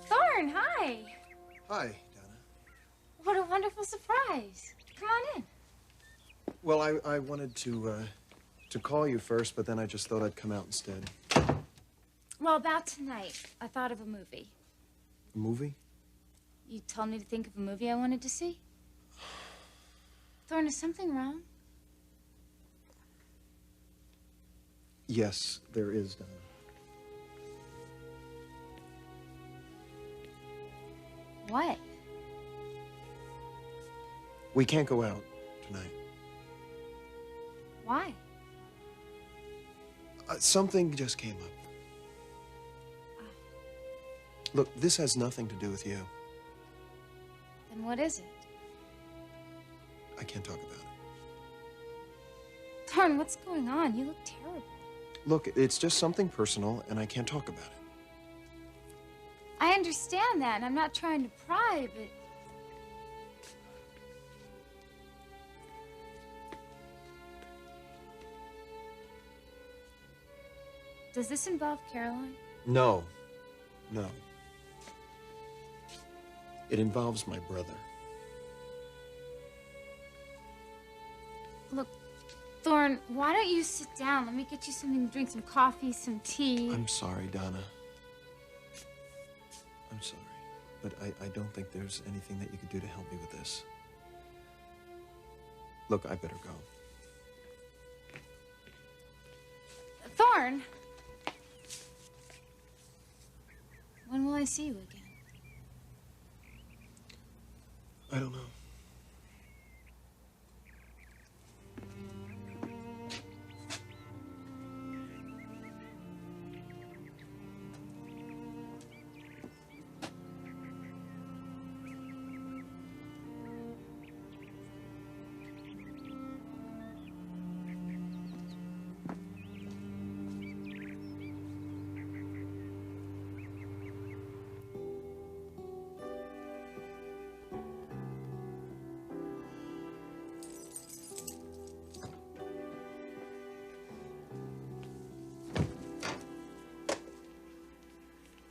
Thorne, hi. Hi, Donna. What a wonderful surprise. Come on in. Well, I wanted to call you first, but then I just thought I'd come out instead. Well, about tonight, I thought of a movie. A movie? You told me to think of a movie I wanted to see. Thorne, is something wrong? Yes, there is, Donna. What? We can't go out tonight. Why? Something just came up. Look, this has nothing to do with you. Then what is it? I can't talk about it. Thorne, what's going on? You look terrible. Look, it's just something personal, and I can't talk about it. I understand that, and I'm not trying to pry, but... Does this involve Caroline? No. No. It involves my brother. Look, Thorne, why don't you sit down? Let me get you something to drink, some coffee, some tea. I'm sorry, Donna. I'm sorry. But I don't think there's anything that you could do to help me with this. Look, I better go. Thorne! When will I see you again? I don't know.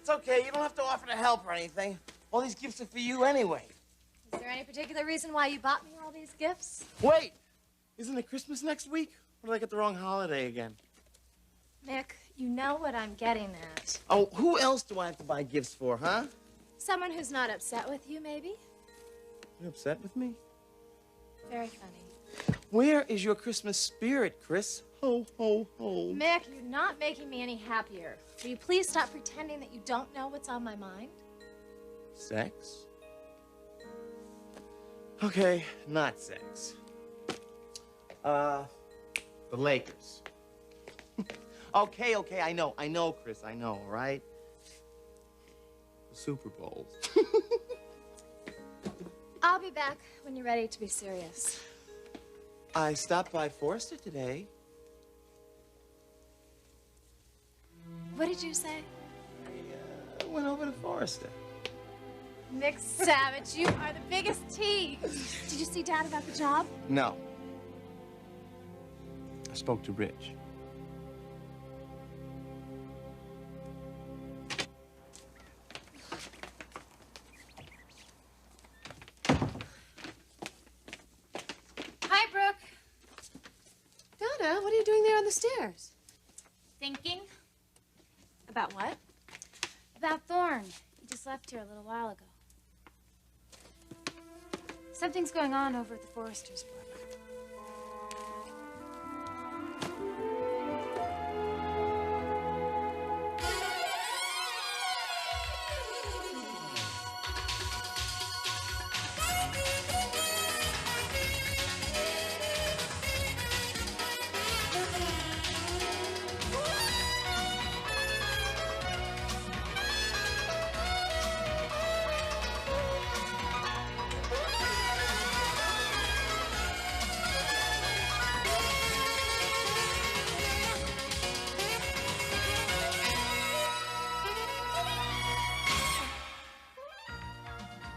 It's okay. You don't have to offer to help or anything. All these gifts are for you anyway. Is there any particular reason why you bought me all these gifts? Wait! Isn't it Christmas next week? Or did I get the wrong holiday again? Mick, you know what I'm getting at. Oh, who else do I have to buy gifts for, huh? Someone who's not upset with you, maybe? You upset with me? Very funny. Where is your Christmas spirit, Chris? Ho, ho, ho. Mick, you're not making me any happier. Will you please stop pretending that you don't know what's on my mind? Sex? Okay, not sex. The Lakers. Okay, I know, Chris, I know, all right? The Super Bowl. I'll be back when you're ready to be serious. I stopped by Forrester today. What did you say? I went over to Forrester. Mick Savage, you are the biggest tease. Did you see Dad about the job? No. I spoke to Rich. Hi, Brooke. Donna, what are you doing there on the stairs? Thinking About what? about Thorne. He just left here a little while ago. Something's going on over at the Foresters' apartment.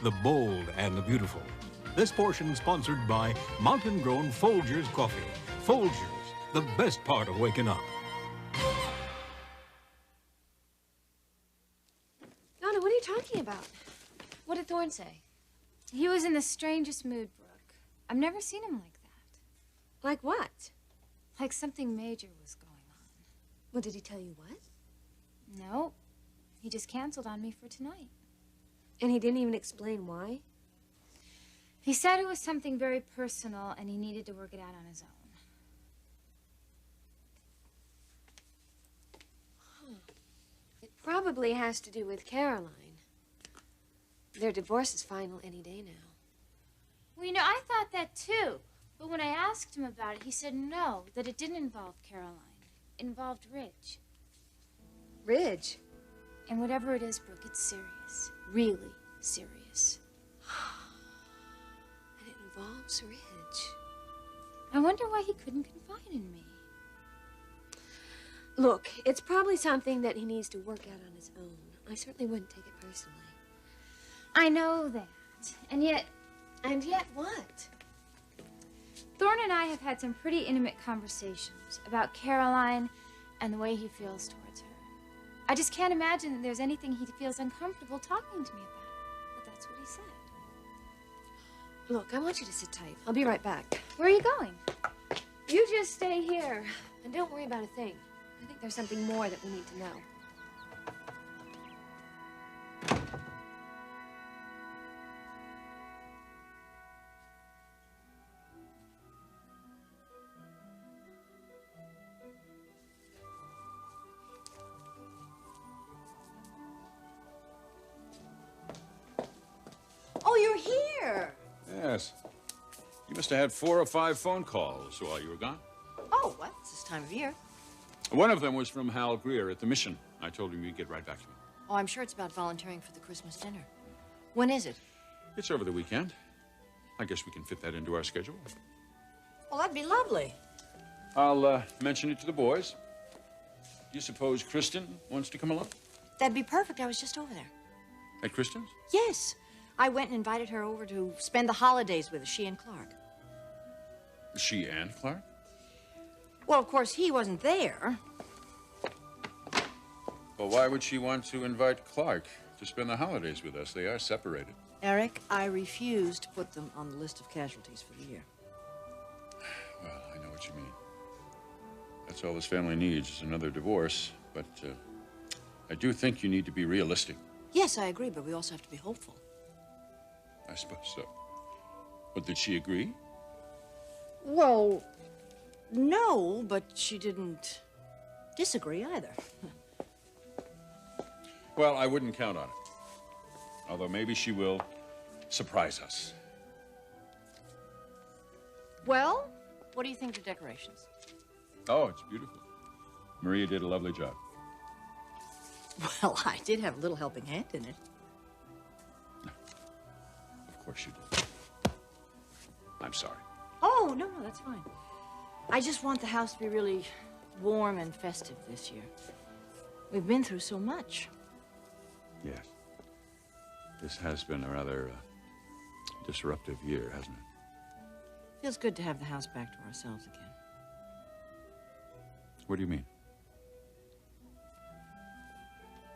The bold and the beautiful. This portion sponsored by Mountain Grown Folgers Coffee. Folgers, the best part of waking up. Thorne say? He was in the strangest mood, Brooke. I've never seen him like that. Like what? Like something major was going on. Well, did he tell you what? No. He just canceled on me for tonight. And he didn't even explain why? He said it was something very personal and he needed to work it out on his own. It probably has to do with Caroline. Their divorce is final any day now. Well, you know, I thought that too. But when I asked him about it, he said no, that it didn't involve Caroline. It involved Ridge. Ridge? And whatever it is, Brooke, it's serious. Really serious. And it involves Ridge. I wonder why he couldn't confide in me. Look, it's probably something that he needs to work out on his own. I certainly wouldn't take it personally. I know that. And yet... And yet what? Thorne and I have had some pretty intimate conversations about Caroline and the way he feels towards her. I just can't imagine that there's anything he feels uncomfortable talking to me about. But that's what he said. Look, I want you to sit tight. I'll be right back. Where are you going? You just stay here. And don't worry about a thing. I think there's something more that we need to know. Oh, you're here. Yes. You must have had 4 or 5 phone calls while you were gone. Oh, well, it's this time of year. One of them was from Hal Greer at the mission. I told him you'd get right back to me. Oh, I'm sure it's about volunteering for the Christmas dinner. When is it? It's over the weekend. I guess we can fit that into our schedule. Well, that'd be lovely. I'll mention it to the boys. Do you suppose Kristen wants to come along? That'd be perfect. I was just over there. At Kristen's? Yes. I went and invited her over to spend the holidays with us, she and Clark. She and Clark? Well, of course, he wasn't there. Well, why would she want to invite Clark to spend the holidays with us? They are separated. Eric, I refuse to put them on the list of casualties for the year. Well, I know what you mean. That's all this family needs is another divorce. But I do think you need to be realistic. Yes, I agree, but we also have to be hopeful. I suppose so. But did she agree? Well, no, but she didn't disagree either. Well, I wouldn't count on it. Although maybe she will surprise us. Well, what do you think of the decorations? Oh, it's beautiful. Maria did a lovely job. Well, I did have a little helping hand in it. Of course you did. I'm sorry. Oh, no, that's fine. I just want the house to be really warm and festive this year. We've been through so much. Yes. This has been a rather disruptive year, hasn't it? Feels good to have the house back to ourselves again. What do you mean?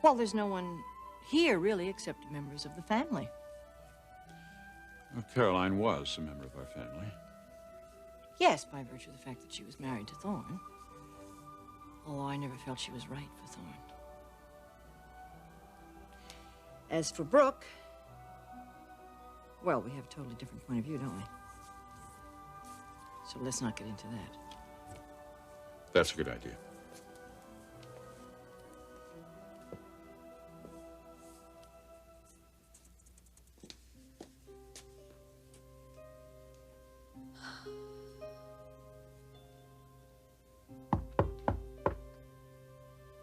Well, there's no one here, really, except members of the family. Well, Caroline was a member of our family. Yes, by virtue of the fact that she was married to Thorne. Although I never felt she was right for Thorne. As for Brooke, well, we have a totally different point of view, don't we? So let's not get into that. That's a good idea.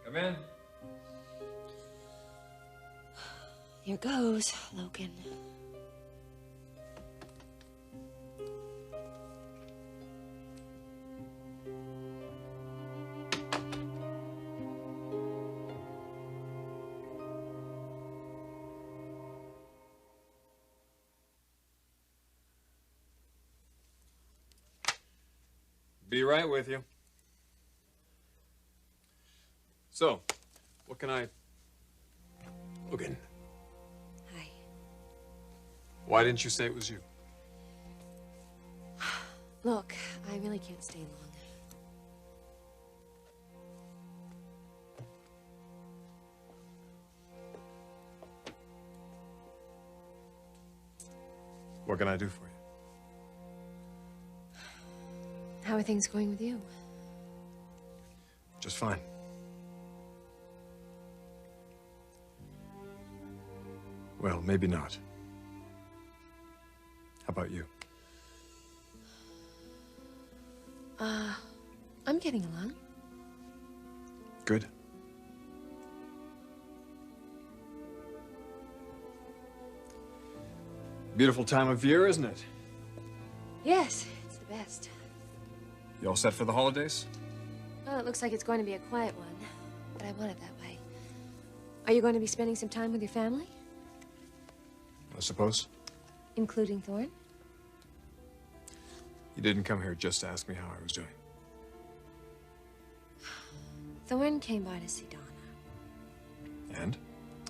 Come in. Here goes, Logan. Be right with you. So, what can I... Logan, Hi. Why didn't you say it was you? Look, I really can't stay long. What can I do for you? How are things going with you? Just fine. Well, maybe not. How about you? I'm getting along. Good. Beautiful time of year, isn't it? Yes, it's the best. You all set for the holidays? Well, it looks like it's going to be a quiet one, but I want it that way. Are you going to be spending some time with your family? I suppose. Including Thorne? You didn't come here just to ask me how I was doing. Thorne came by to see Donna. And?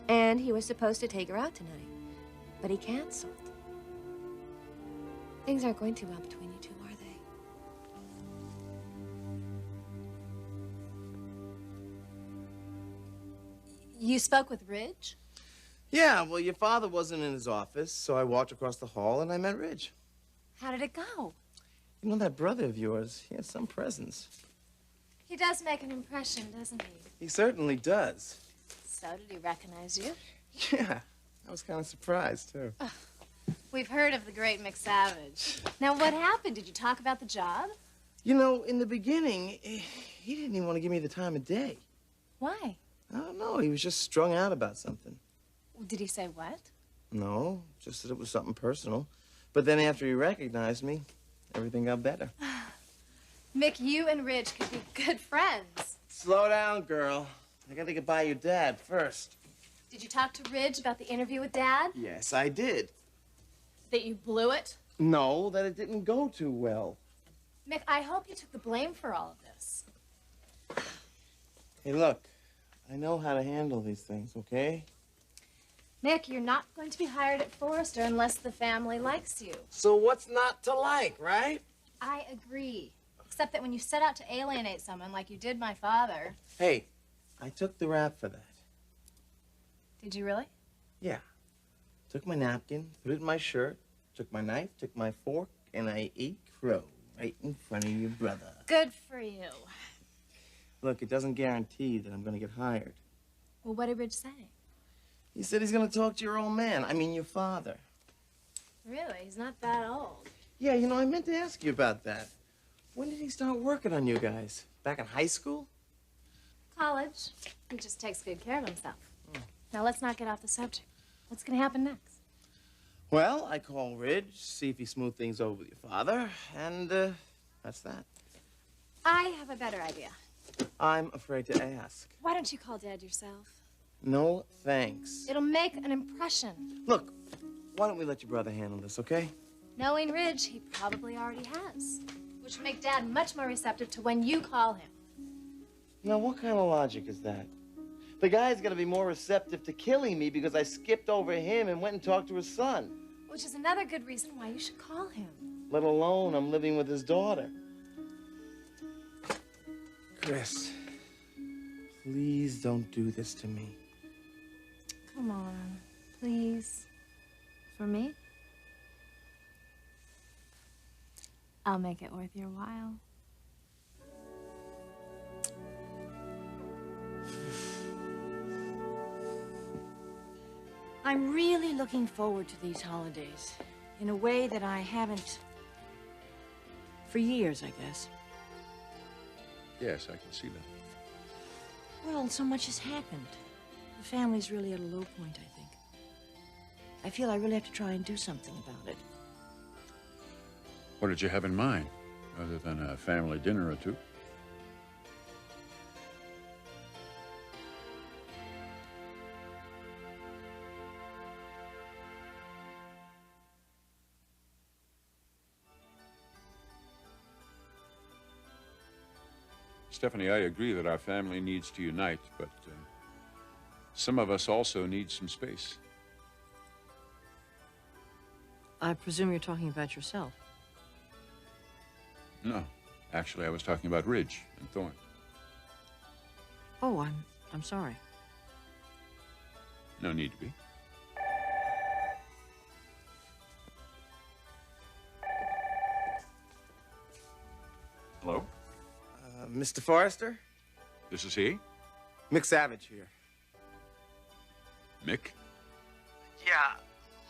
And he was supposed to take her out tonight, but he canceled. Things aren't going too well between you two, are they? You spoke with Ridge? Yeah, well, your father wasn't in his office, so I walked across the hall and I met Ridge. How did it go? You know, that brother of yours, he has some presence. He does make an impression, doesn't he? He certainly does. So did he recognize you? Yeah, I was kind of surprised, too. We've heard of the great Mick Savage. Now, what happened? Did you talk about the job? You know, in the beginning, he didn't even want to give me the time of day. Why? I don't know, he was just strung out about something. Did he say what? No, just that it was something personal. But then after he recognized me, everything got better. Mick, you and Ridge could be good friends. Slow down, girl. I gotta get by your dad first. Did you talk to Ridge about the interview with Dad? Yes, I did. That you blew it? No, that it didn't go too well. Mick, I hope you took the blame for all of this. Hey, look, I know how to handle these things, okay? Mick, you're not going to be hired at Forrester unless the family likes you. So what's not to like, right? I agree. Except that when you set out to alienate someone like you did my father... Hey, I took the rap for that. Did you really? Yeah. Took my napkin, put it in my shirt, took my knife, took my fork, and I ate crow right in front of your brother. Good for you. Look, it doesn't guarantee that I'm gonna get hired. Well, what did Ridge say? He said he's gonna talk to your old man. I mean, your father. Really? He's not that old. Yeah, you know, I meant to ask you about that. When did he start working on you guys? Back in high school? College. He just takes good care of himself. Now, let's not get off the subject. What's going to happen next? Well, I call Ridge, see if he smoothed things over with your father, and, that's that. I have a better idea. I'm afraid to ask. Why don't you call Dad yourself? No, thanks. It'll make an impression. Look, why don't we let your brother handle this, okay? Knowing Ridge, he probably already has. Which would make Dad much more receptive to when you call him. Now, what kind of logic is that? The guy's gonna be more receptive to killing me because I skipped over him and went and talked to his son. Which is another good reason why you should call him. Let alone I'm living with his daughter. Chris, please don't do this to me. Come on, please. For me? I'll make it worth your while. I'm really looking forward to these holidays in a way that I haven't for years, I guess. Yes, I can see that. Well, so much has happened. The family's really at a low point, I think. I feel I really have to try and do something about it. What did you have in mind, other than a family dinner or two? Stephanie, I agree that our family needs to unite, but some of us also need some space. I presume you're talking about yourself. No. Actually, I was talking about Ridge and Thorne. Oh, I'm sorry. No need to be. Hello? Mr. Forrester? This is he? Mick Savage here. Mick? Yeah,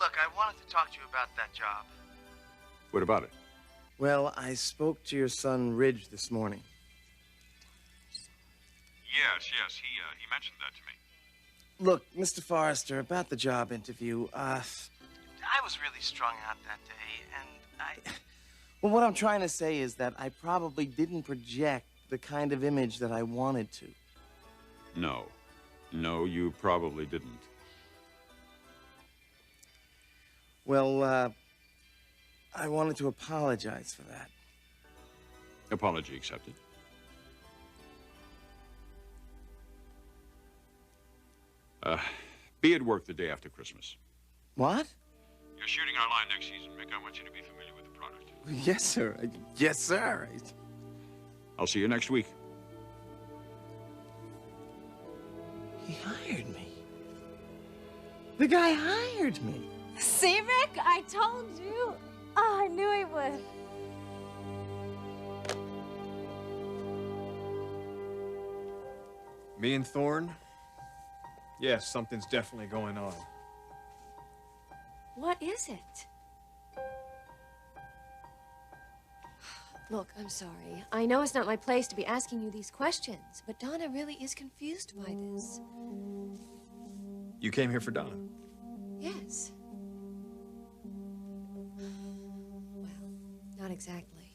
look, I wanted to talk to you about that job. What about it? Well, I spoke to your son, Ridge, this morning. Yes, he mentioned that to me. Look, Mr. Forrester, about the job interview, I was really strung out that day, and well, what I'm trying to say is that I probably didn't project the kind of image that I wanted to. No. No, you probably didn't. Well, I wanted to apologize for that. Apology accepted. Be at work the day after Christmas. What? You're shooting our line next season, Mick. I want you to be familiar with the product. Yes, sir. Yes, sir. I'll see you next week. He hired me. The guy hired me. See, Rick? I told you. Oh, I knew he would. Me and Thorne? Yes, something's definitely going on. What is it? Look, I'm sorry. I know it's not my place to be asking you these questions, but Donna really is confused by this. You came here for Donna? Yes. Well, not exactly.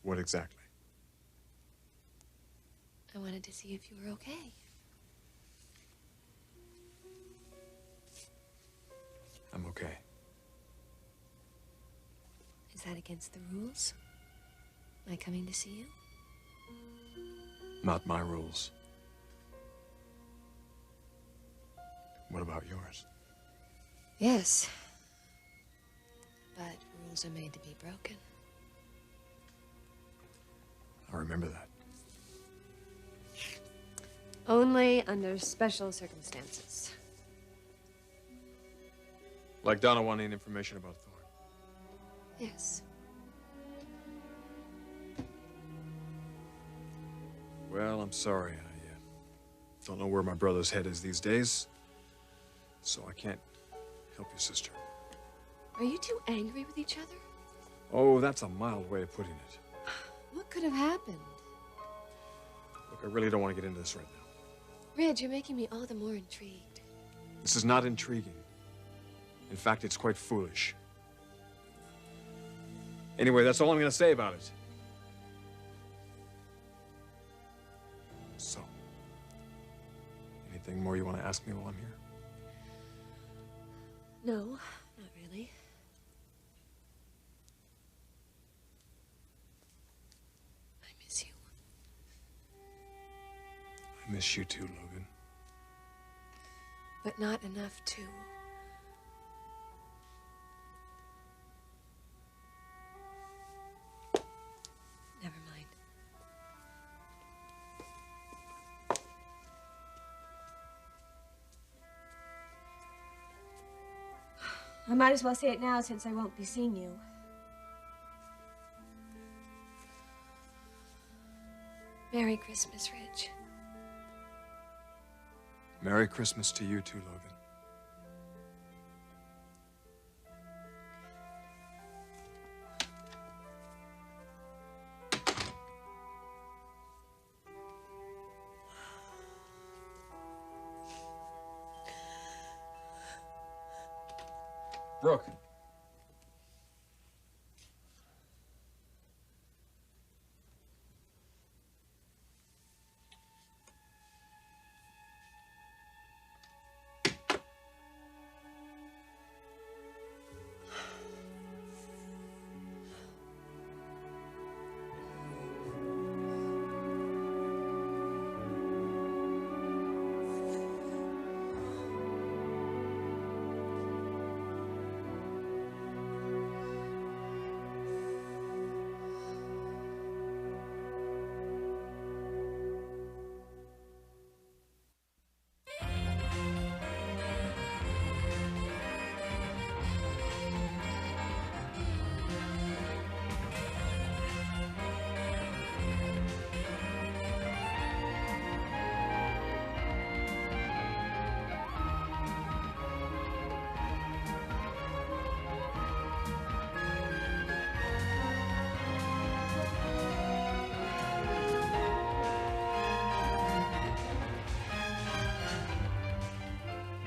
What exactly? I wanted to see if you were okay. I'm okay. Is that against the rules? My coming to see you? Not my rules. What about yours? Yes. But rules are made to be broken. I remember that. Only under special circumstances. Like Donna wanting information about Thorne. Yes. Well, I'm sorry. I don't know where my brother's head is these days, so I can't help you, sister. Are you two angry with each other? Oh, that's a mild way of putting it. What could have happened? Look, I really don't want to get into this right now. Ridge, you're making me all the more intrigued. This is not intriguing. In fact, it's quite foolish. Anyway, that's all I'm going to say about it. So, anything more you want to ask me while I'm here? No, not really. I miss you. I miss you too, Logan. But not enough to. Never mind. I might as well say it now since I won't be seeing you. Merry Christmas, Ridge. Merry Christmas to you too, Logan. Brooke.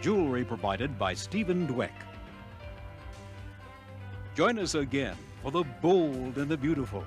Jewelry provided by Stephen Dweck. Join us again for the bold and the beautiful